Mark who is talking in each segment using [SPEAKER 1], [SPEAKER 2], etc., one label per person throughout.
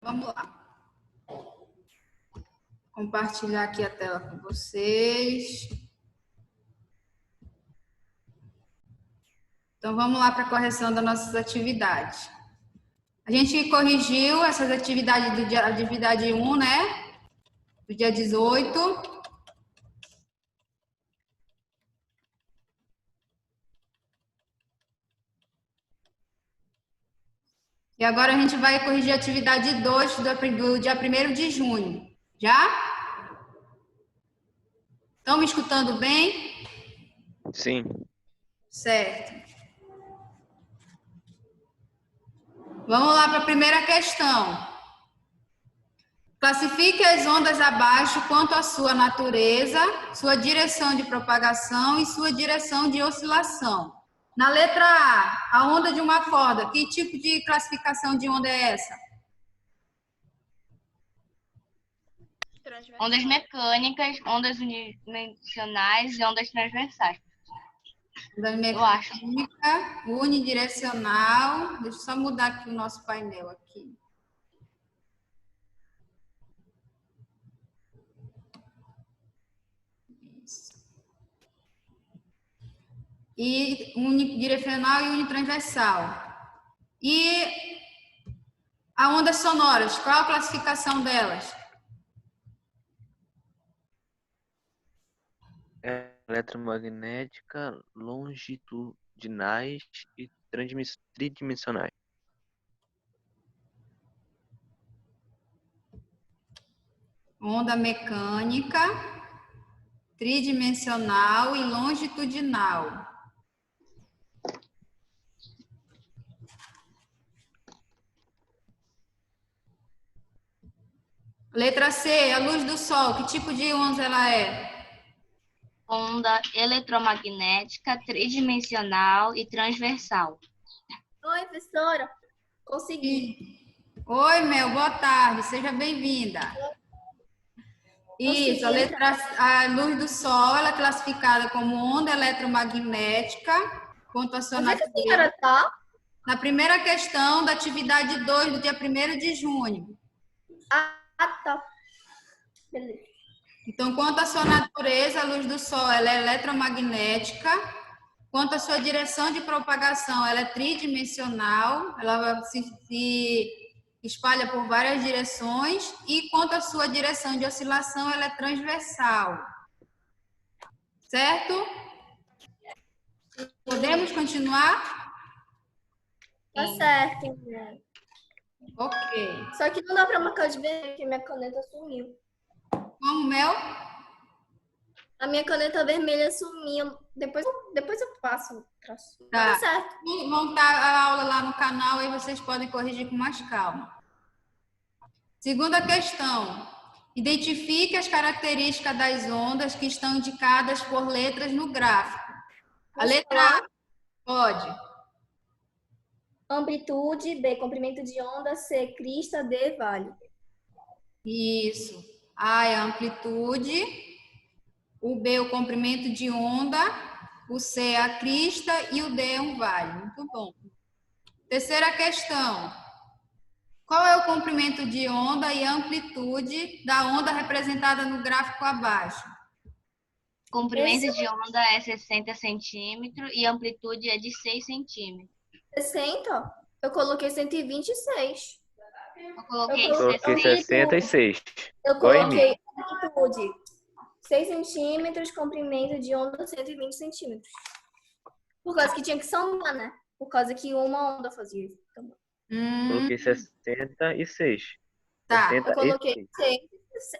[SPEAKER 1] Vamos lá. Compartilhar aqui a tela com vocês. Então, vamos lá para a correção das nossas atividades. A gente corrigiu essas atividades do dia, atividade 1, né? Do dia 18. E agora a gente vai corrigir a atividade 2 do dia 1º de junho. Já? Estão me escutando bem?
[SPEAKER 2] Sim.
[SPEAKER 1] Certo. Vamos lá para a primeira questão. Classifique as ondas abaixo quanto à sua natureza, sua direção de propagação e sua direção de oscilação. Na letra A onda de uma corda, que tipo de classificação de onda é essa?
[SPEAKER 3] Ondas mecânicas, ondas unidimensionais e ondas transversais.
[SPEAKER 1] Onda
[SPEAKER 3] Eu acho.
[SPEAKER 1] mecânica, unidirecional. Deixa eu só mudar aqui o nosso painel aqui. E unidirecional e unitransversal. E a ondas sonoras, qual a classificação delas?
[SPEAKER 2] Eletromagnética, longitudinais e tridimensionais.
[SPEAKER 1] Onda mecânica, tridimensional e longitudinal. Letra C, a luz do sol, que tipo de onda ela é?
[SPEAKER 3] Onda eletromagnética, tridimensional e transversal.
[SPEAKER 4] Oi, professora. Consegui.
[SPEAKER 1] Oi, Mel, boa tarde, seja bem-vinda. Isso, a luz do sol ela é classificada como onda eletromagnética, quanto à sua
[SPEAKER 4] Onde é que a
[SPEAKER 1] natureza.
[SPEAKER 4] senhora tá?
[SPEAKER 1] Na primeira questão da atividade 2 do dia 1º de junho.
[SPEAKER 4] Ah, tá. Beleza.
[SPEAKER 1] Então, quanto à sua natureza, a luz do sol ela é eletromagnética. Quanto à sua direção de propagação, ela é tridimensional, ela se espalha por várias direções. E quanto à sua direção de oscilação, ela é transversal. Certo? Podemos continuar?
[SPEAKER 4] Tá certo. Né?
[SPEAKER 1] Ok.
[SPEAKER 4] Só que não dá pra marcar de vermelho, porque minha caneta sumiu.
[SPEAKER 1] Como, Mel?
[SPEAKER 4] A minha caneta vermelha sumiu. Depois eu passo.
[SPEAKER 1] Tá.
[SPEAKER 4] Tá certo.
[SPEAKER 1] Vão estar a aula lá no canal e vocês podem corrigir com mais calma. Segunda questão. Identifique as características das ondas que estão indicadas por letras no gráfico. A letra A, pode.
[SPEAKER 4] Amplitude, B, comprimento de onda, C, crista, D, vale.
[SPEAKER 1] Isso. A é a amplitude, o B é o comprimento de onda, o C é a crista e o D é um vale. Muito bom. Terceira questão. Qual é o comprimento de onda e a amplitude da onda representada no gráfico abaixo?
[SPEAKER 3] Comprimento de onda é 60 centímetros e amplitude é de 6 centímetros.
[SPEAKER 4] 60? Eu coloquei 126.
[SPEAKER 3] Eu coloquei
[SPEAKER 2] Coloquei 66.
[SPEAKER 4] Eu
[SPEAKER 2] Igual em
[SPEAKER 4] coloquei amplitude 6 centímetros, comprimento de onda 120 centímetros. Por causa que tinha que somar, né? Por causa que uma onda fazia isso.
[SPEAKER 2] Coloquei 66.
[SPEAKER 1] Tá.
[SPEAKER 4] Eu coloquei 6.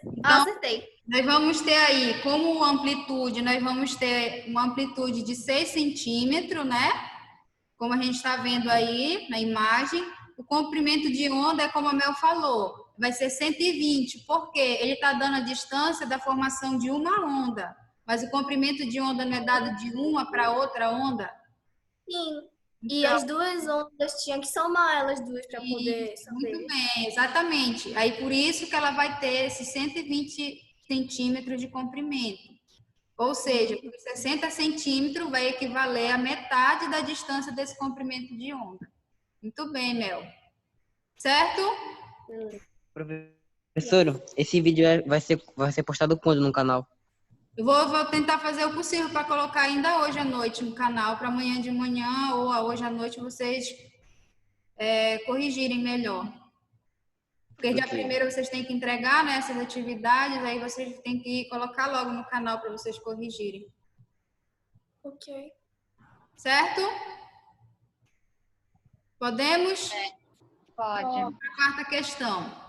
[SPEAKER 1] Então,
[SPEAKER 4] Acertei.
[SPEAKER 1] nós vamos ter aí, como amplitude, nós vamos ter uma amplitude de 6 centímetros, né? Como a gente está vendo aí na imagem. O comprimento de onda é como a Mel falou, vai ser 120, porque ele está dando a distância da formação de uma onda. Mas o comprimento de onda não é dado de uma para outra onda?
[SPEAKER 4] Sim. E
[SPEAKER 1] Então,
[SPEAKER 4] as duas ondas tinha que somar elas duas para poder saber.
[SPEAKER 1] muito bem, exatamente. Aí por isso que ela vai ter esses 120 centímetros de comprimento. Ou seja, por 60 centímetros vai equivaler a metade da distância desse comprimento de onda. Muito bem, Mel. Certo?
[SPEAKER 5] Professor, esse vídeo vai ser postado quando no canal?
[SPEAKER 1] Eu vou tentar fazer o possível para colocar ainda hoje à noite no canal, para amanhã de manhã ou hoje à noite vocês corrigirem melhor. Porque dia
[SPEAKER 5] Ok.
[SPEAKER 1] primeiro vocês têm que entregar, né, essas atividades, aí vocês têm que colocar logo no canal para vocês corrigirem.
[SPEAKER 4] Ok.
[SPEAKER 1] Certo? Podemos?
[SPEAKER 3] Pode.
[SPEAKER 1] Quarta questão.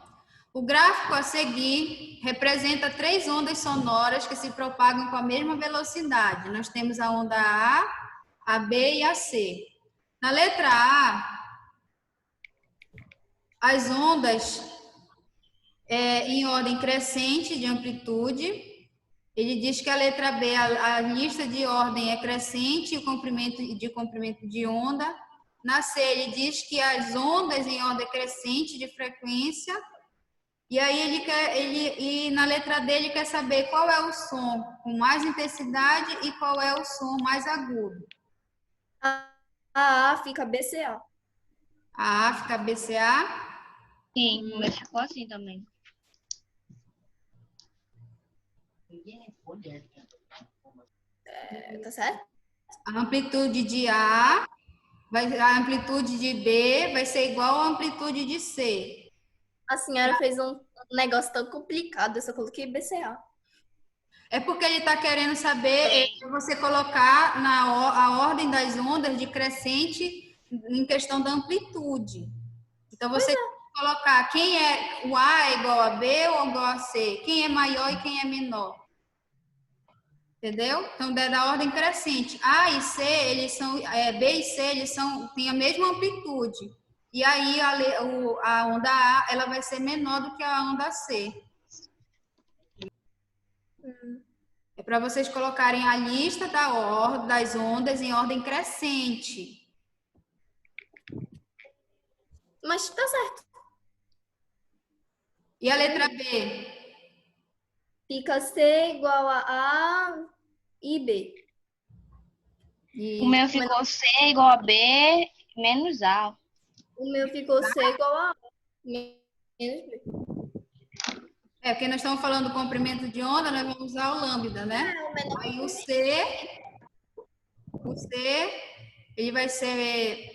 [SPEAKER 1] O gráfico a seguir representa 3 ondas sonoras que se propagam com a mesma velocidade. Nós temos a onda A B e a C. Na letra A, as ondas em ordem crescente de amplitude. Ele diz que a letra B, a lista de ordem é crescente e o comprimento de onda. Na C, ele diz que as ondas em ordem crescente de frequência. E aí e na letra D ele quer saber qual é o som com mais intensidade e qual é o som mais agudo.
[SPEAKER 4] A A fica BCA.
[SPEAKER 1] A A fica BCA.
[SPEAKER 3] Sim, o meu ficou assim também.
[SPEAKER 4] Tá certo?
[SPEAKER 1] A amplitude de A, a amplitude de B vai ser igual à amplitude de C.
[SPEAKER 4] A senhora fez um negócio tão complicado, eu só coloquei BCA.
[SPEAKER 1] É porque ele está querendo saber você colocar a ordem das ondas de crescente em questão da amplitude. Então você tem que colocar quem é o A é igual a B ou igual a C, quem é maior e quem é menor. Entendeu? Então é da ordem crescente. A e C, eles são B e C, têm a mesma amplitude. E aí a onda A, ela vai ser menor do que a onda C. É para vocês colocarem a lista das ondas em ordem crescente.
[SPEAKER 4] Mas tá certo.
[SPEAKER 1] E a letra B?
[SPEAKER 4] Fica C igual a A e B.
[SPEAKER 1] E
[SPEAKER 3] O meu ficou C igual a B menos A.
[SPEAKER 4] O meu ficou C igual a A menos B.
[SPEAKER 1] porque nós estamos falando do comprimento de onda, nós vamos usar o lambda, né?
[SPEAKER 4] É, o menor
[SPEAKER 1] Aí o C, ele vai ser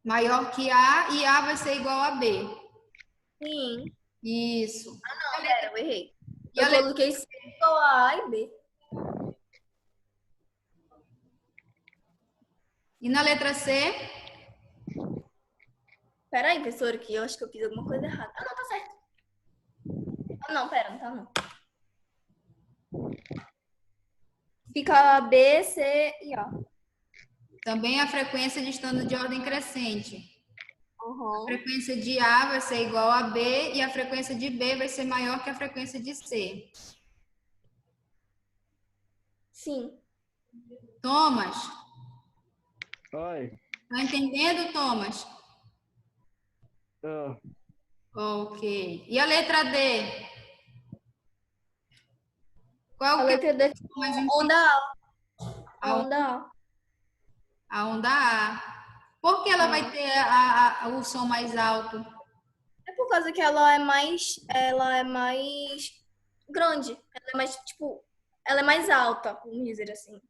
[SPEAKER 1] maior que A e A vai ser igual a B.
[SPEAKER 4] Sim.
[SPEAKER 1] Isso.
[SPEAKER 4] Não, pera, eu errei.
[SPEAKER 1] E a
[SPEAKER 4] Eu coloquei C igual a A e B.
[SPEAKER 1] E na letra C?
[SPEAKER 4] Pera aí, professora, que eu acho que eu fiz alguma coisa errada. Ah, não, tá certo. Ah, não, pera, não tá não. Fica B, C e A.
[SPEAKER 1] Também a frequência de estando de ordem crescente. A
[SPEAKER 4] Uhum.
[SPEAKER 1] frequência de A vai ser igual a B e a frequência de B vai ser maior que a frequência de C.
[SPEAKER 4] Sim.
[SPEAKER 1] Thomas,
[SPEAKER 5] Oi.
[SPEAKER 1] tá entendendo, Thomas?
[SPEAKER 5] Tô.
[SPEAKER 1] Ok. E a letra D? Qual
[SPEAKER 4] A
[SPEAKER 1] que é
[SPEAKER 4] letra D
[SPEAKER 1] o mais
[SPEAKER 4] onda A.
[SPEAKER 1] A
[SPEAKER 4] A onda A.
[SPEAKER 1] a onda A? Por que ela vai ter o som mais alto?
[SPEAKER 4] É por causa que ela é mais grande. Ela é mais, tipo, ela é mais alta, vamos dizer assim.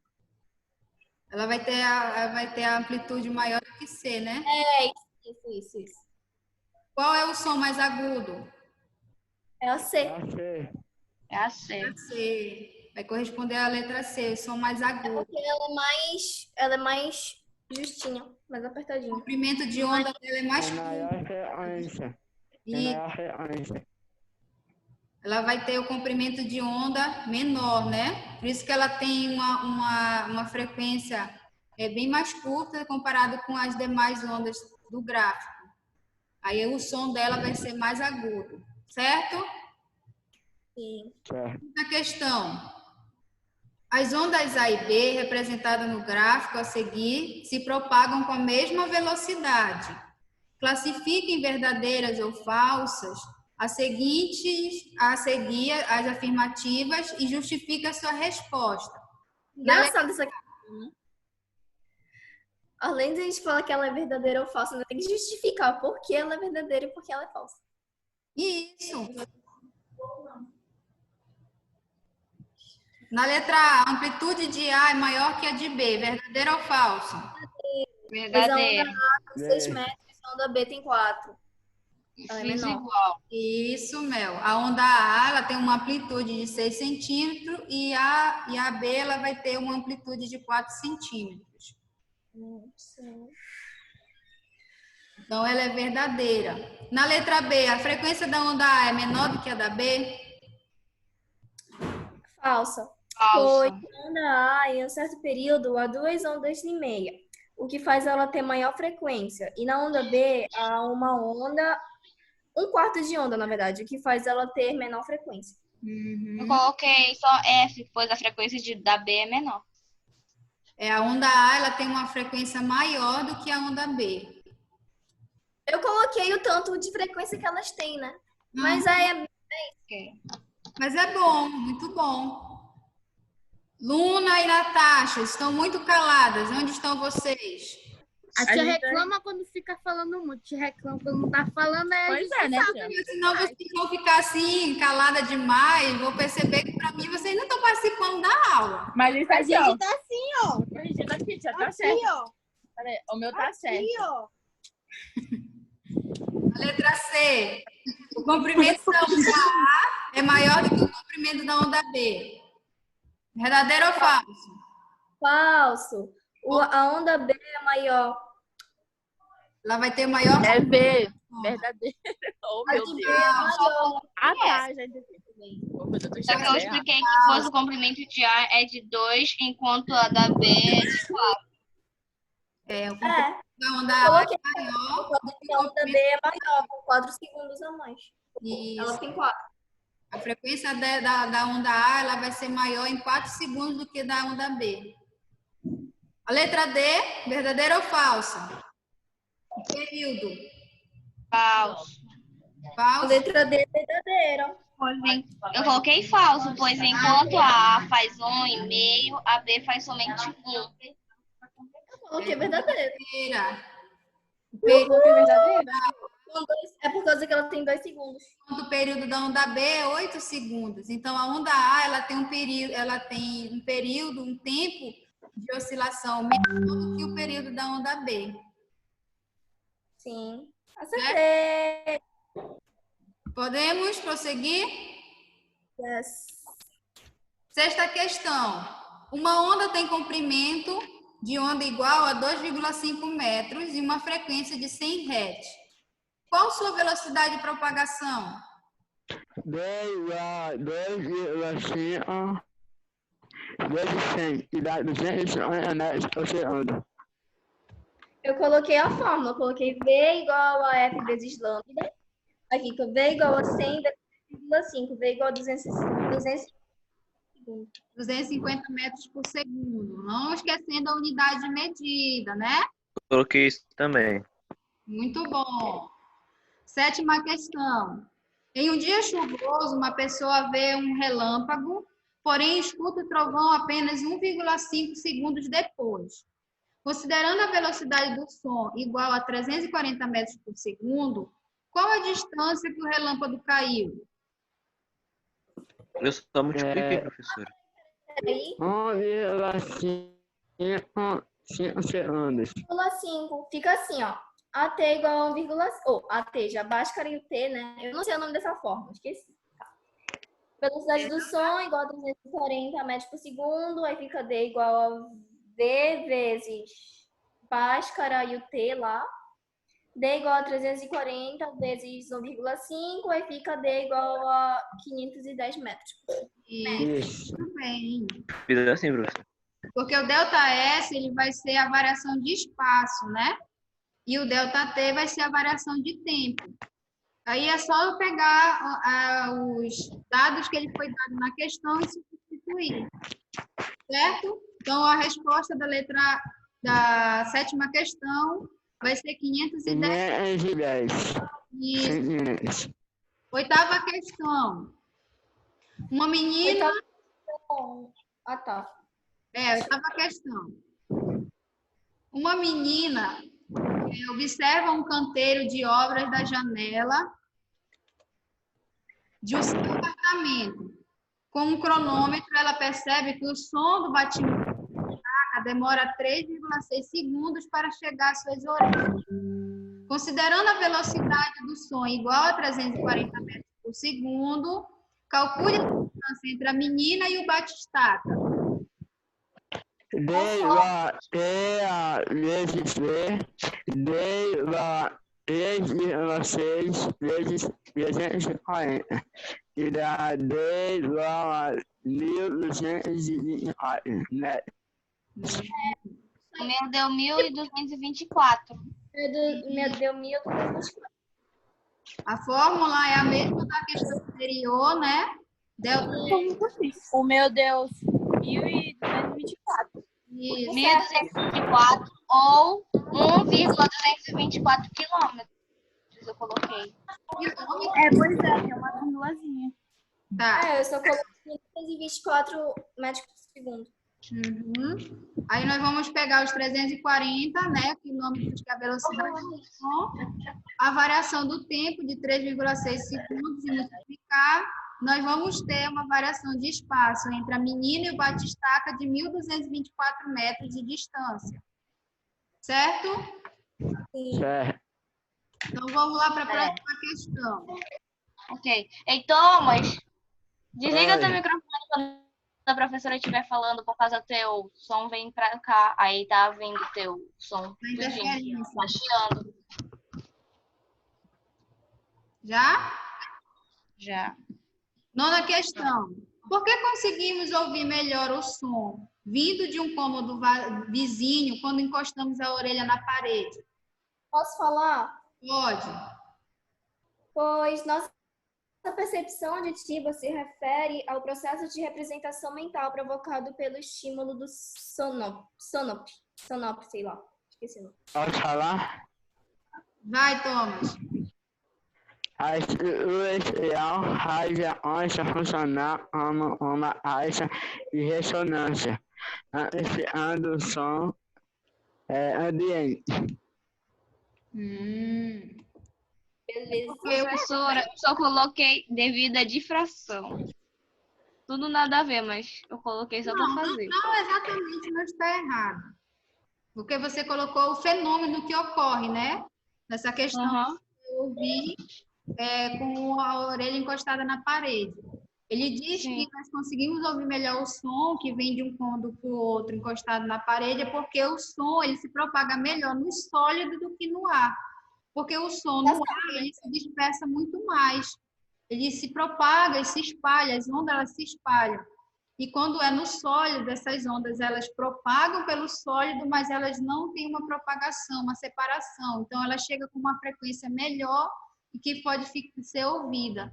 [SPEAKER 1] Ela vai ter a amplitude maior do que C, né?
[SPEAKER 4] Isso.
[SPEAKER 1] Qual é o som mais agudo?
[SPEAKER 4] É a C.
[SPEAKER 3] É a C.
[SPEAKER 1] C. Vai corresponder à letra C, o som mais agudo.
[SPEAKER 4] Porque ela é mais justinha, mais
[SPEAKER 1] O
[SPEAKER 4] apertadinha.
[SPEAKER 1] comprimento de onda dela é mais curto. E ela vai ter o comprimento de onda menor, né? Por isso que ela tem uma frequência bem mais curta comparado com as demais ondas do gráfico. Aí o som dela vai ser mais agudo, certo?
[SPEAKER 4] Sim.
[SPEAKER 1] Na questão, as ondas A e B, representadas no gráfico a seguir, se propagam com a mesma velocidade. Classifique em verdadeiras ou falsas a seguir as afirmativas e justifique a sua resposta.
[SPEAKER 4] Engraçado isso aqui. Além de a gente falar que ela é verdadeira ou falsa, ainda tem que justificar por que ela é verdadeira e por que ela é falsa.
[SPEAKER 1] Isso. Na letra A, a amplitude de A é maior que a de B. Verdadeiro ou falso?
[SPEAKER 4] Pois a onda
[SPEAKER 3] Verdadeiro.
[SPEAKER 4] A tem 6 metros, a onda B tem 4. Ela é menor.
[SPEAKER 3] Desigual.
[SPEAKER 1] Isso, Mel. A onda A, ela tem uma amplitude de 6 centímetros e a B, ela vai ter uma amplitude de 4 centímetros.
[SPEAKER 4] Sim.
[SPEAKER 1] Então, ela é verdadeira. Na letra B, a frequência da onda A é menor do que a da B?
[SPEAKER 4] Falsa.
[SPEAKER 3] Falso.
[SPEAKER 4] Pois a onda A, em um certo período, há 2 ondas e meia, o que faz ela ter maior frequência. E na onda B, há uma onda, 1/4 de onda, na verdade, o que faz ela ter menor frequência.
[SPEAKER 3] Eu coloquei só F, pois a frequência da B é menor.
[SPEAKER 1] A onda A, ela tem uma frequência maior do que a onda B.
[SPEAKER 4] Eu coloquei o tanto de frequência que elas têm, né? Mas aí é
[SPEAKER 1] Mas é bom, muito bom. Luna e Natasha estão muito caladas. Onde estão vocês?
[SPEAKER 6] A tia reclama quando fica falando muito. Tia reclama quando não tá falando.
[SPEAKER 7] Pois é, né, tia?
[SPEAKER 1] Porque senão vocês vão ficar assim, calada demais. Vou perceber que para mim vocês não estão participando da aula.
[SPEAKER 7] Mas isso
[SPEAKER 6] A
[SPEAKER 7] aqui, ó.
[SPEAKER 6] gente tá assim, ó.
[SPEAKER 7] Corrigindo aqui, tia, tá
[SPEAKER 6] Aqui,
[SPEAKER 7] certo.
[SPEAKER 6] ó.
[SPEAKER 7] Peraí, o meu tá certo.
[SPEAKER 6] Aqui, ó.
[SPEAKER 1] A letra C. O comprimento da onda A é maior do que o comprimento da onda B. Verdadeiro ou falso?
[SPEAKER 4] falso. A onda B é maior.
[SPEAKER 1] Ela vai ter maior.
[SPEAKER 7] É B. Verdadeiro. Oh,
[SPEAKER 4] A
[SPEAKER 7] meu
[SPEAKER 4] de B
[SPEAKER 7] Deus.
[SPEAKER 4] é maior.
[SPEAKER 7] Ah, tá, já entendi. Oh, meu Deus, eu tô
[SPEAKER 3] Só que eu
[SPEAKER 7] enxergando errado.
[SPEAKER 3] expliquei que pois o comprimento de A é de 2, enquanto a da B é de 4.
[SPEAKER 1] O comprimento da onda A é
[SPEAKER 4] Coloquei
[SPEAKER 1] maior.
[SPEAKER 4] a onda B é maior, com 4 segundos a mais.
[SPEAKER 1] Isso.
[SPEAKER 4] Ela tem 4.
[SPEAKER 1] A frequência da onda A ela vai ser maior em 4 segundos do que da onda B. A letra D, verdadeira ou falsa? Período.
[SPEAKER 3] Falso.
[SPEAKER 4] A
[SPEAKER 1] Falso.
[SPEAKER 4] letra D é verdadeira.
[SPEAKER 3] Eu coloquei falso, pois enquanto a A faz 1,5, a B faz somente 1.
[SPEAKER 4] Eu coloquei verdadeira.
[SPEAKER 1] Verdadeira.
[SPEAKER 4] É por causa que ela tem 2 segundos.
[SPEAKER 1] O período da onda B é 8 segundos. Então, a onda A ela tem um período, um tempo de oscilação menor do que o período da onda B.
[SPEAKER 4] Sim. Acertei.
[SPEAKER 1] Podemos prosseguir?
[SPEAKER 4] Yes.
[SPEAKER 1] Sexta questão. Uma onda tem comprimento de onda igual a 2,5 metros e uma frequência de 100 Hz. Qual sua velocidade de propagação?
[SPEAKER 5] 2,5 vezes 100, que dá 250 metros por segundo.
[SPEAKER 4] Eu coloquei a fórmula. Eu coloquei V igual a F vezes lambda. Aí fica V igual a 100 vezes 1,5. V igual a
[SPEAKER 1] 250 metros por segundo. Não esquecendo a unidade de medida, né?
[SPEAKER 2] Coloquei isso também.
[SPEAKER 1] Muito bom. Sétima questão. Em um dia chuvoso, uma pessoa vê um relâmpago, porém escuta o trovão apenas 1,5 segundos depois. Considerando a velocidade do som igual a 340 metros por segundo, qual a distância que o relâmpago caiu?
[SPEAKER 2] Eu só multipliquei, professora.
[SPEAKER 4] Aí,
[SPEAKER 5] 1,5 segundos.
[SPEAKER 4] 1,5. Fica assim, ó. AT igual a 1,5. AT, já Bhaskara e o T, né? Eu não sei o nome dessa forma, esqueci. Tá. Velocidade do som igual a 340 metros por segundo. Aí fica D igual a V vezes Bhaskara e o T lá. D igual a 340 vezes 1,5. Aí fica D igual a 510 metros.
[SPEAKER 5] Isso.
[SPEAKER 1] Muito bem.
[SPEAKER 2] Fiz assim, professor.
[SPEAKER 1] Porque o ΔS ele vai ser a variação de espaço, né? E o ΔT vai ser a variação de tempo. Aí é só eu pegar os dados que ele foi dado na questão e substituir. Certo? Então, a resposta da sétima questão vai ser 510.
[SPEAKER 5] 510
[SPEAKER 1] Isso.
[SPEAKER 5] centímetros.
[SPEAKER 1] Oitava questão. Uma menina...
[SPEAKER 4] Ah, tá.
[SPEAKER 1] Oitava questão. Uma menina observa um canteiro de obras da janela de um seu apartamento. Com um cronômetro, ela percebe que o som do batimento da estaca demora 3,6 segundos para chegar às suas orelhas. Considerando a velocidade do som igual a 340 metros por segundo, calcule a distância entre a menina e o bate-estaca.
[SPEAKER 5] D igual a T vezes B, D igual a 3,6 vezes 340. E dá D igual a 1.224 metros.
[SPEAKER 3] O meu deu 1.224.
[SPEAKER 4] Meu deu 1.224.
[SPEAKER 1] A fórmula é a mesma da questão anterior, né? Delta
[SPEAKER 7] O meu deu 1.224.
[SPEAKER 1] Isso.
[SPEAKER 3] 1.224 ou 1,224 quilômetros, eu coloquei.
[SPEAKER 6] Pois é, tem uma vírgulazinha.
[SPEAKER 1] Tá.
[SPEAKER 4] Eu só coloquei 224 metros por segundo.
[SPEAKER 1] Uhum. Aí nós vamos pegar os 340, né, quilômetros, que é a velocidade do som, a variação do tempo de 3,6 segundos e multiplicar, nós vamos ter uma variação de espaço entre a menina e o batistaca de 1.224 metros de distância. Certo?
[SPEAKER 5] Certo.
[SPEAKER 1] Então vamos lá para a próxima questão.
[SPEAKER 3] Ok. Ei, Thomas, desliga
[SPEAKER 5] Oi.
[SPEAKER 3] teu microfone quando a professora estiver falando, por causa do teu som vem pra cá. Aí tá vindo teu som. tudinho.
[SPEAKER 1] Interferência.
[SPEAKER 3] Tá chiando.
[SPEAKER 1] Já?
[SPEAKER 3] Já.
[SPEAKER 1] Nona questão. Por que conseguimos ouvir melhor o som vindo de um cômodo vizinho quando encostamos a orelha na parede?
[SPEAKER 4] Posso falar?
[SPEAKER 1] Pode.
[SPEAKER 4] Pois nossa percepção auditiva se refere ao processo de representação mental provocado pelo estímulo do sonop, sei lá. Esqueci o nome.
[SPEAKER 5] Posso falar?
[SPEAKER 1] Vai, Thomas.
[SPEAKER 5] A estrutura estrial faz a onça funcionar como uma caixa de ressonância, amplificando o som ambiente.
[SPEAKER 4] Beleza.
[SPEAKER 3] Professora, só coloquei devido à difração. Tudo nada a ver, mas eu coloquei só pra fazer.
[SPEAKER 1] Não exatamente, não está errado. Porque você colocou o fenômeno que ocorre, né? Nessa questão
[SPEAKER 3] Uhum.
[SPEAKER 1] que eu ouvi com a orelha encostada na parede. Ele diz
[SPEAKER 3] Sim.
[SPEAKER 1] que nós conseguimos ouvir melhor o som que vem de um cômodo para o outro encostado na parede, é porque o som ele se propaga melhor no sólido do que no ar. Porque o som no ar ele se dispersa muito mais. Ele se propaga e se espalha, as ondas elas se espalham. E quando é no sólido, essas ondas elas propagam pelo sólido, mas elas não têm uma propagação, uma separação. Então ela chega com uma frequência melhor e que pode ser ouvida.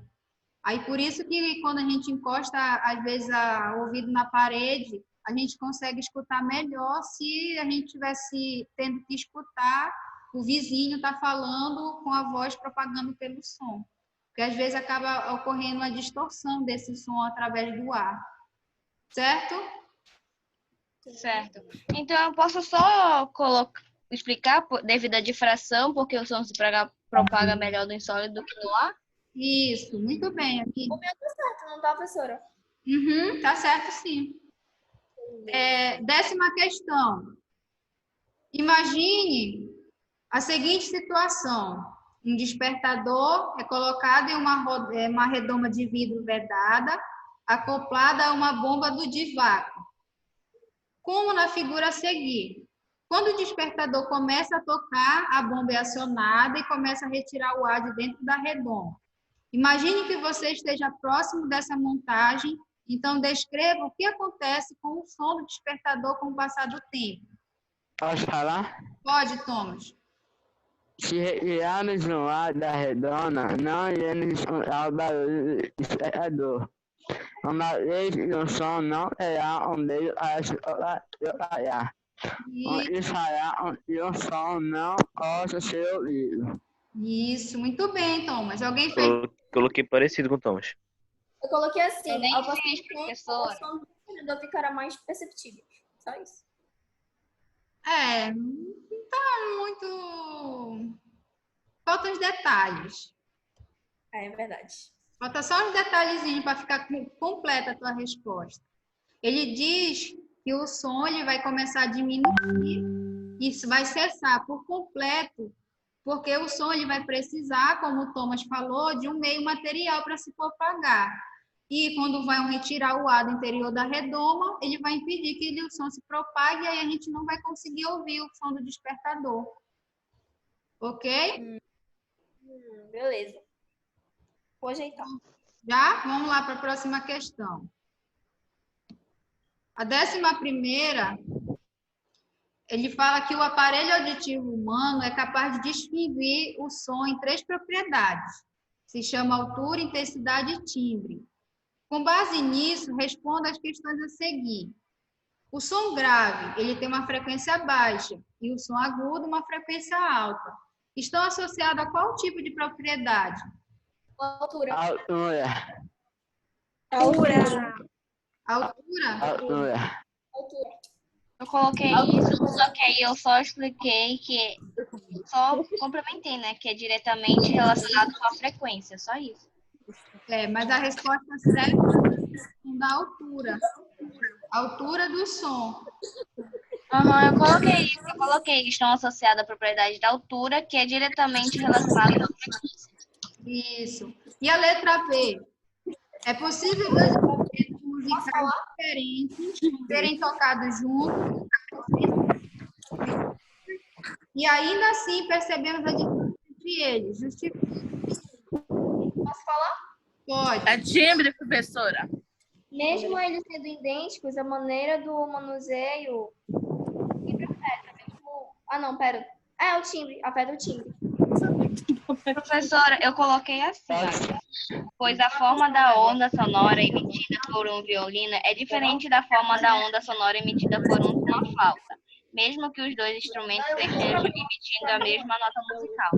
[SPEAKER 1] Aí por isso que quando a gente encosta, às vezes, o ouvido na parede, a gente consegue escutar melhor se a gente tivesse tendo que escutar o vizinho tá falando com a voz propagando pelo som. Porque às vezes acaba ocorrendo uma distorção desse som através do ar. Certo?
[SPEAKER 3] Certo. Então eu posso só explicar devido à difração, porque o som se propaga melhor do insólido do que no ar?
[SPEAKER 1] Isso, muito bem. Aqui.
[SPEAKER 4] O meu tá certo, não tá, professora?
[SPEAKER 1] Uhum, tá certo, sim. 10ª questão. Imagine a seguinte situação. Um despertador é colocado em uma redoma de vidro vedada, acoplada a uma bomba de vácuo. Como na figura a seguir. Quando o despertador começa a tocar, a bomba é acionada e começa a retirar o ar de dentro da redoma. Imagine que você esteja próximo dessa montagem, então descreva o que acontece com o som do despertador com o passar do tempo.
[SPEAKER 5] Posso falar?
[SPEAKER 1] Pode, Thomas.
[SPEAKER 5] Se retirarmos o ar da redonda, não iremos escutar o barulho do despertador. Uma vez que o som não terá um meio para se propagar. Onde fará que o som não possa ser ouvido.
[SPEAKER 1] Isso, muito bem, Thomas. Alguém fez?
[SPEAKER 2] Coloquei parecido com o Thomas.
[SPEAKER 4] Eu coloquei assim,
[SPEAKER 3] Eu nem
[SPEAKER 4] ao passar
[SPEAKER 3] fiz,
[SPEAKER 4] do tempo,
[SPEAKER 3] professora.
[SPEAKER 4] o som do despertador ficará mais perceptível. Só isso.
[SPEAKER 1] Não tá muito... Faltam os detalhes.
[SPEAKER 4] É verdade.
[SPEAKER 1] Falta só uns detalhezinhos para ficar completa a tua resposta. Ele diz que o som ele vai começar a diminuir e isso vai cessar por completo, porque o som ele vai precisar, como o Thomas falou, de um meio material para se propagar. E quando vai retirar o ar do interior da redoma, ele vai impedir que o som se propague e aí a gente não vai conseguir ouvir o som do despertador. Ok?
[SPEAKER 4] Beleza. Vou ajeitar.
[SPEAKER 1] Já? Vamos lá para a próxima questão. A 11ª, ele fala que o aparelho auditivo humano é capaz de distinguir o som em 3 propriedades. Se chama altura, intensidade e timbre. Com base nisso, responda as questões a seguir. O som grave, ele tem uma frequência baixa e o som agudo, uma frequência alta. Estão associados a qual tipo de propriedade?
[SPEAKER 4] Altura.
[SPEAKER 5] Altura.
[SPEAKER 1] Altura?
[SPEAKER 5] Altura.
[SPEAKER 4] Altura.
[SPEAKER 3] Eu coloquei isso, só que aí eu só expliquei que... Só complementei, né? Que é diretamente relacionado com a frequência, só isso.
[SPEAKER 1] Mas a resposta certa é da altura. Altura do som.
[SPEAKER 3] Eu coloquei que estão associadas à propriedade da altura, que é diretamente relacionada com a frequência.
[SPEAKER 1] Isso. E a letra B? É possível dois instrumentos musicais diferentes serem tocados juntos e ainda assim percebemos a diferença entre eles.
[SPEAKER 4] Posso falar?
[SPEAKER 1] Pode.
[SPEAKER 6] É timbre, professora.
[SPEAKER 4] Mesmo eles sendo idênticos, a maneira do manuseio sempre afeta. Mesmo... Ah, não, pera. É o timbre, afeta o timbre.
[SPEAKER 3] Professora, eu coloquei assim, pois a forma da onda sonora emitida por um violino é diferente da forma da onda sonora emitida por uma flauta, mesmo que os dois instrumentos estejam emitindo a mesma nota musical.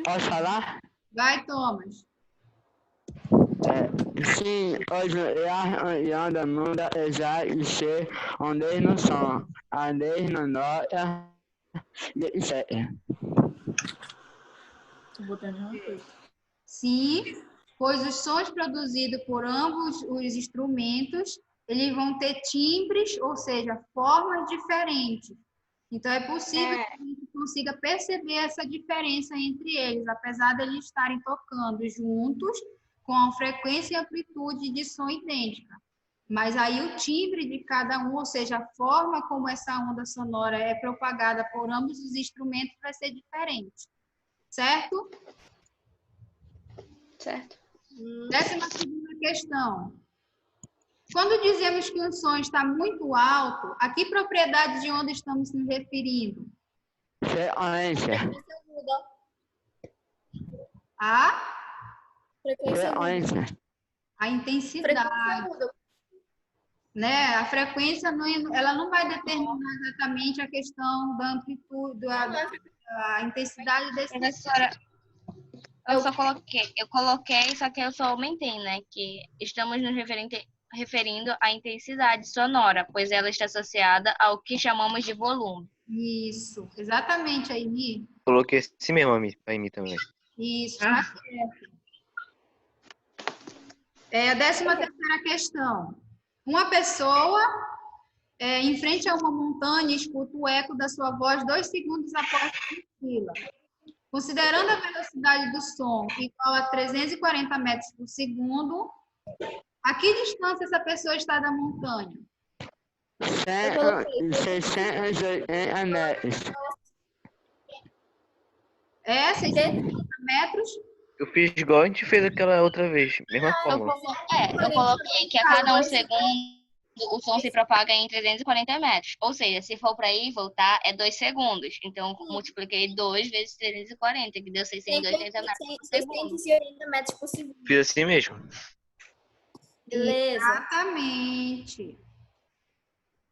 [SPEAKER 5] Posso falar?
[SPEAKER 1] Vai, Thomas.
[SPEAKER 5] Sim, hoje e anda muda já e se onde no som, onde no nota e
[SPEAKER 1] Sim, pois os sons produzidos por ambos os instrumentos, eles vão ter timbres, ou seja, formas diferentes. Então, é possível que a gente consiga perceber essa diferença entre eles, apesar de eles estarem tocando juntos, com a frequência e amplitude de som idêntica. Mas aí o timbre de cada um, ou seja, a forma como essa onda sonora é propagada por ambos os instrumentos vai ser diferente. Certo?
[SPEAKER 3] Certo.
[SPEAKER 1] 12ª questão. Quando dizemos que um som está muito alto, a que propriedade de onda estamos nos referindo?
[SPEAKER 5] frequência.
[SPEAKER 1] A
[SPEAKER 5] Frequência.
[SPEAKER 1] intensidade. Né? A frequência ela não vai determinar exatamente a questão da amplitude, a intensidade desse.
[SPEAKER 3] Professora, eu coloquei, só que eu só aumentei, né? Que estamos nos referindo à intensidade sonora, pois ela está associada ao que chamamos de volume.
[SPEAKER 1] Isso, exatamente, Aimi.
[SPEAKER 2] Coloquei assim mesmo, Amy também.
[SPEAKER 1] Isso, tá certo. A 13ª questão. Uma pessoa em frente a uma montanha escuta o eco da sua voz 2 segundos após a fila. Considerando a velocidade do som igual a 340 metros por segundo, a que distância essa pessoa está da montanha?
[SPEAKER 5] 680 metros.
[SPEAKER 1] 680 metros?
[SPEAKER 2] Eu fiz igual a gente fez aquela outra vez, mesma forma.
[SPEAKER 3] Eu coloquei que a cada 1 segundo o som se propaga em 340 metros. Ou seja, se for para ir e voltar, é 2 segundos. Então, multipliquei 2 vezes 340, que deu 680 metros por segundo.
[SPEAKER 4] 680 metros por segundo.
[SPEAKER 2] Fiz assim mesmo.
[SPEAKER 4] Beleza.
[SPEAKER 1] Exatamente.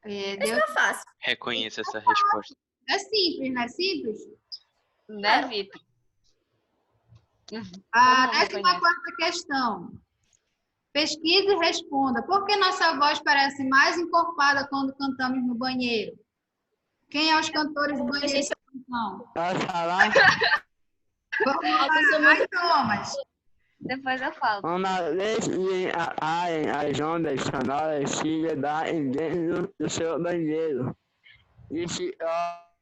[SPEAKER 4] Isso é fácil.
[SPEAKER 2] Reconheço essa resposta.
[SPEAKER 1] É simples, não é simples?
[SPEAKER 3] Né, Vitor?
[SPEAKER 1] A
[SPEAKER 3] Todo mundo
[SPEAKER 1] 14ª questão. Pesquise e responda. Por que nossa voz parece mais encorpada quando cantamos no banheiro? Quem é os cantores do banheiro? Não.
[SPEAKER 5] Posso falar?
[SPEAKER 1] Vamos lá, vai, Thomas.
[SPEAKER 3] Depois eu falo.
[SPEAKER 5] Uma vez as ondas sonoras se elevarem dentro do seu banheiro e se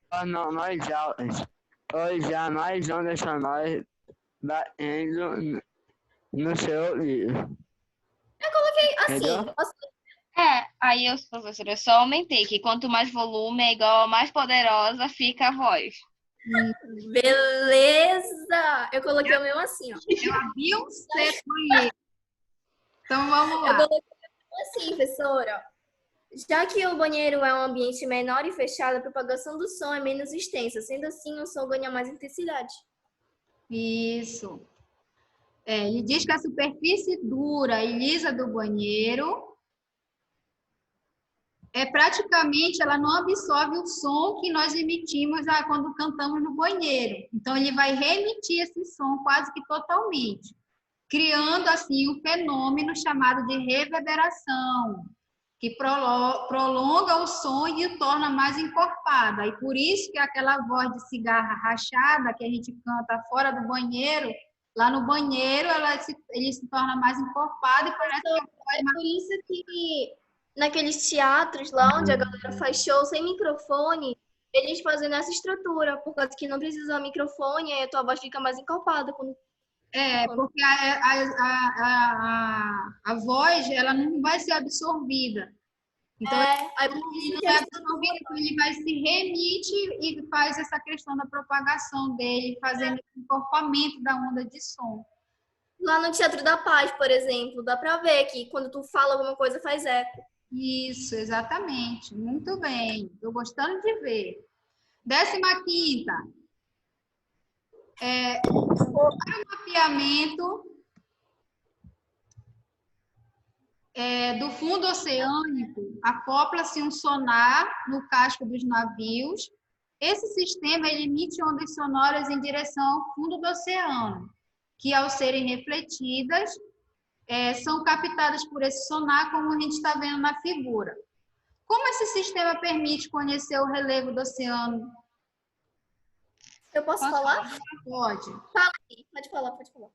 [SPEAKER 5] tornam mais altas, ou já mais ondas sonoras batendo no seu ouvido.
[SPEAKER 4] Assim,
[SPEAKER 5] Entendeu?
[SPEAKER 3] Aí eu, professora, eu só aumentei que quanto mais volume é igual a mais poderosa fica a voz.
[SPEAKER 4] beleza! Eu coloquei o meu assim, ó.
[SPEAKER 1] Beyoncé banheiro. Então vamos
[SPEAKER 4] Eu
[SPEAKER 1] lá.
[SPEAKER 4] coloquei o meu assim, professora. Já que o banheiro é um ambiente menor e fechado, a propagação do som é menos extensa. Sendo assim, o som ganha mais intensidade.
[SPEAKER 1] Isso. Ele diz que a superfície dura e lisa do banheiro praticamente ela não absorve o som que nós emitimos quando cantamos no banheiro. Então ele vai reemitir esse som quase que totalmente, criando assim um fenômeno chamado de reverberação, que prolonga o som e o torna mais encorpado. E por isso que aquela voz de cigarra rachada que a gente canta fora do banheiro, lá no banheiro ele se torna mais encorpado e parece que a voz
[SPEAKER 4] É por isso que naqueles teatros lá onde a galera faz show sem microfone, eles fazem nessa estrutura, por causa que não precisa usar microfone, aí a tua voz fica mais encorpada.
[SPEAKER 1] Porque a voz ela não vai ser absorvida. Então,
[SPEAKER 4] Aí por isso
[SPEAKER 1] ele
[SPEAKER 4] que
[SPEAKER 1] não é
[SPEAKER 4] eles
[SPEAKER 1] absorvido, então ele vai se remite e faz essa questão da propagação dele, fazendo esse encorpamento da onda de som.
[SPEAKER 4] lá no Teatro da Paz, por exemplo, dá pra ver que quando tu fala alguma coisa faz eco.
[SPEAKER 1] Isso, exatamente. Muito bem. Estou gostando de ver. 15ª. Para o mapeamento do fundo oceânico, acopla-se um sonar no casco dos navios. Esse sistema ele emite ondas sonoras em direção ao fundo do oceano, que ao serem refletidas, são captadas por esse sonar, como a gente está vendo na figura. Como esse sistema permite conhecer o relevo do oceano?
[SPEAKER 4] Eu posso falar?
[SPEAKER 1] Pode.
[SPEAKER 4] Pode falar, pode falar.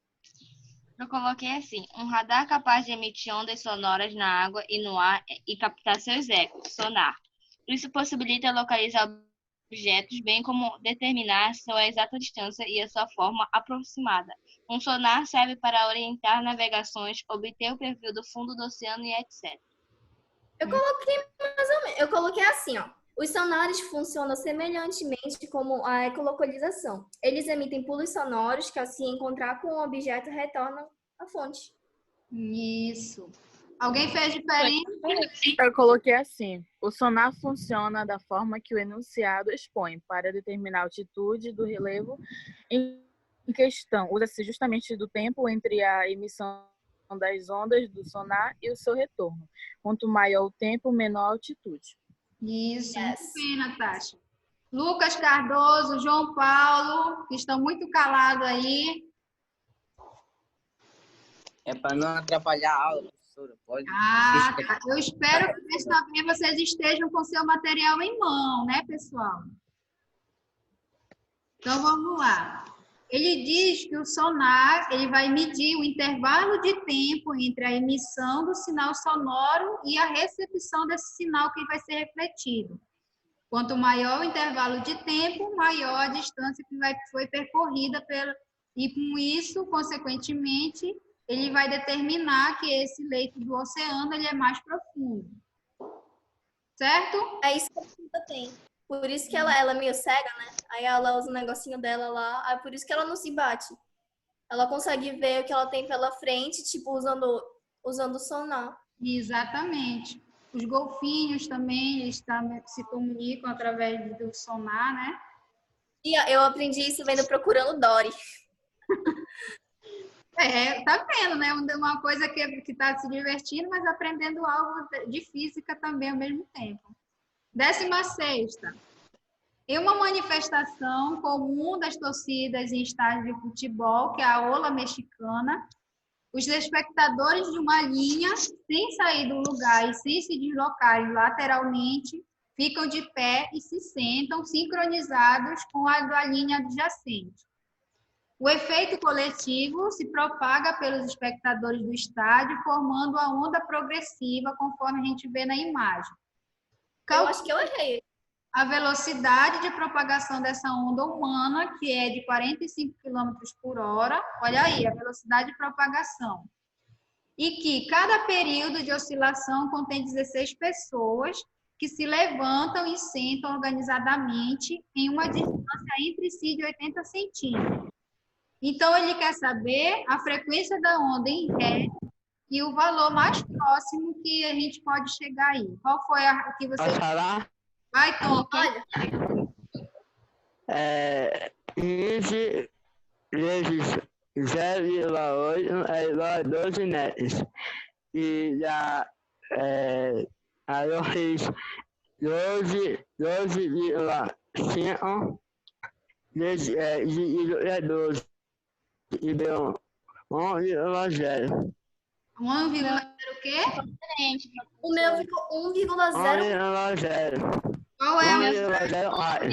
[SPEAKER 3] Eu coloquei assim, um radar capaz de emitir ondas sonoras na água e no ar e captar seus ecos, sonar. Isso possibilita localizar objetos, bem como determinar sua exata distância e a sua forma aproximada. Um sonar serve para orientar navegações, obter o perfil do fundo do oceano e etc.
[SPEAKER 4] Eu coloquei assim, ó. Os sonares funcionam semelhantemente como a ecolocalização. Eles emitem pulos sonoros que, ao se encontrar com o objeto, retornam à fonte.
[SPEAKER 1] Isso. Alguém fez diferente?
[SPEAKER 7] Eu coloquei assim: o sonar funciona da forma que o enunciado expõe para determinar a altitude do relevo em questão. Usa-se justamente do tempo entre a emissão das ondas do sonar e o seu retorno. Quanto maior o tempo, menor a altitude.
[SPEAKER 1] Isso, muito bem, Natasha. Lucas Cardoso, João Paulo, que estão muito calados aí.
[SPEAKER 8] É para não atrapalhar a aula, professora. Pode.
[SPEAKER 1] Tá. Eu espero que desta vez vocês estejam com seu material em mão, né, pessoal? Então, vamos lá. Ele diz que o sonar ele vai medir o intervalo de tempo entre a emissão do sinal sonoro e a recepção desse sinal que vai ser refletido. Quanto maior o intervalo de tempo, maior a distância que foi percorrida e com isso, consequentemente, ele vai determinar que esse leito do oceano ele é mais profundo. Certo?
[SPEAKER 4] É isso que a Silvia tem. Por isso que ela é meio cega, né? Aí ela usa o negocinho dela lá. Aí por isso que ela não se bate. Ela consegue ver o que ela tem pela frente, tipo, usando o sonar.
[SPEAKER 1] Exatamente. Os golfinhos também, eles se comunicam através do sonar, né?
[SPEAKER 4] E eu aprendi isso vendo Procurando Dory.
[SPEAKER 1] Tá vendo, né? Uma coisa que tá se divertindo, mas aprendendo algo de física também ao mesmo tempo. 16ª. Em uma manifestação comum das torcidas em estádio de futebol, que é a Ola Mexicana, os espectadores de uma linha, sem sair do lugar e sem se deslocarem lateralmente, ficam de pé e se sentam sincronizados com a da linha adjacente. O efeito coletivo se propaga pelos espectadores do estádio, formando a onda progressiva, conforme a gente vê na imagem.
[SPEAKER 4] Eu acho que eu errei.
[SPEAKER 1] A velocidade de propagação dessa onda humana, que é de 45 km por hora, olha aí, a velocidade de propagação. E que cada período de oscilação contém 16 pessoas que se levantam e sentam organizadamente em uma distância entre si de 80 centímetros. Então, ele quer saber a frequência da onda em ré e o valor mais próximo que a gente pode chegar aí. Qual foi o que você...
[SPEAKER 5] Posso falar?
[SPEAKER 1] Vai, Tom.
[SPEAKER 4] Olha,
[SPEAKER 5] 15 vezes 0,8 é igual a 12 metros. E aí eu fiz 12,5 dividido é 12. E deu 1,0.
[SPEAKER 1] 1,0 o quê?
[SPEAKER 3] Diferente.
[SPEAKER 4] o meu ficou 1,0.
[SPEAKER 5] 1,0.
[SPEAKER 1] Qual é o
[SPEAKER 5] 1,04.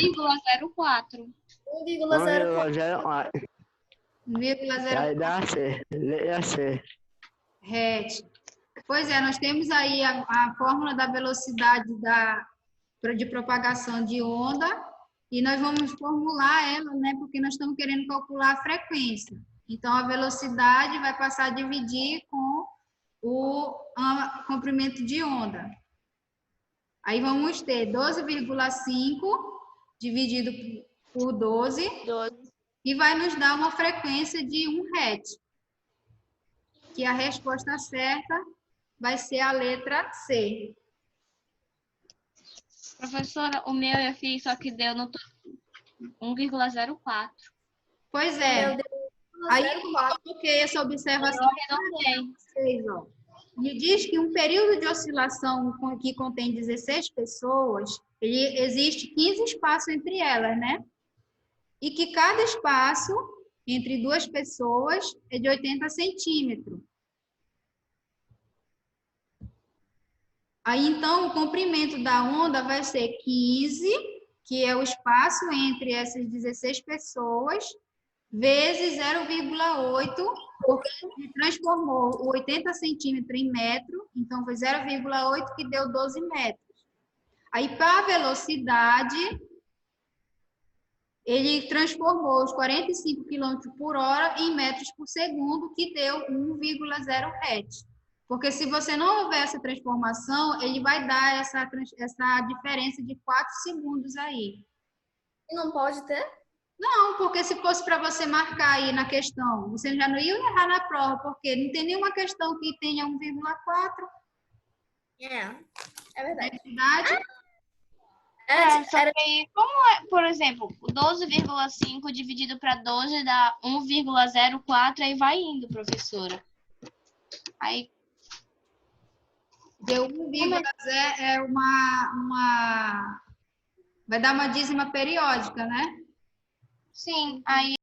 [SPEAKER 3] 1,04.
[SPEAKER 4] 1,04.
[SPEAKER 5] 1,04.
[SPEAKER 1] 1,0?
[SPEAKER 5] Aí dá C. Leia C.
[SPEAKER 1] Ret. Pois é, nós temos aí a fórmula da velocidade de propagação de onda e nós vamos formular ela, né, porque nós estamos querendo calcular a frequência. Então, a velocidade vai passar a dividir com o comprimento de onda. Aí vamos ter 12,5 dividido por 12 e vai nos dar uma frequência de 1 Hz. Que a resposta certa vai ser a letra C.
[SPEAKER 3] Professora, o meu eu fiz, só que deu no 1,04.
[SPEAKER 1] Pois é.
[SPEAKER 4] Meu Deus,
[SPEAKER 1] Aí
[SPEAKER 4] 0,04.
[SPEAKER 1] eu coloquei essa observação
[SPEAKER 3] Eu arredondei.
[SPEAKER 1] para vocês, ó. E diz que um período de oscilação que contém 16 pessoas, existe 15 espaços entre elas, né? E que cada espaço entre duas pessoas é de 80 centímetros. Aí, então, o comprimento da onda vai ser 15, que é o espaço entre essas 16 pessoas, vezes 0,8, porque ele transformou o 80 centímetros em metro, então foi 0,8 que deu 12 metros. Aí, para a velocidade, ele transformou os 45 km por hora em metros por segundo, que deu 1,0 Hz. Porque se você não houver essa transformação, ele vai dar essa diferença de 4 segundos aí.
[SPEAKER 4] E não pode ter?
[SPEAKER 1] Não, porque se fosse para você marcar aí na questão, você já não ia errar na prova, porque não tem nenhuma questão que tenha 1,4.
[SPEAKER 4] É verdade.
[SPEAKER 1] Verdade?
[SPEAKER 3] Só que aí, como é, por exemplo, 12,5 dividido para 12 dá 1,04, aí vai indo, professora. Aí,
[SPEAKER 1] Deu 1,0 é vai dar uma dízima periódica, né?
[SPEAKER 3] sim, aí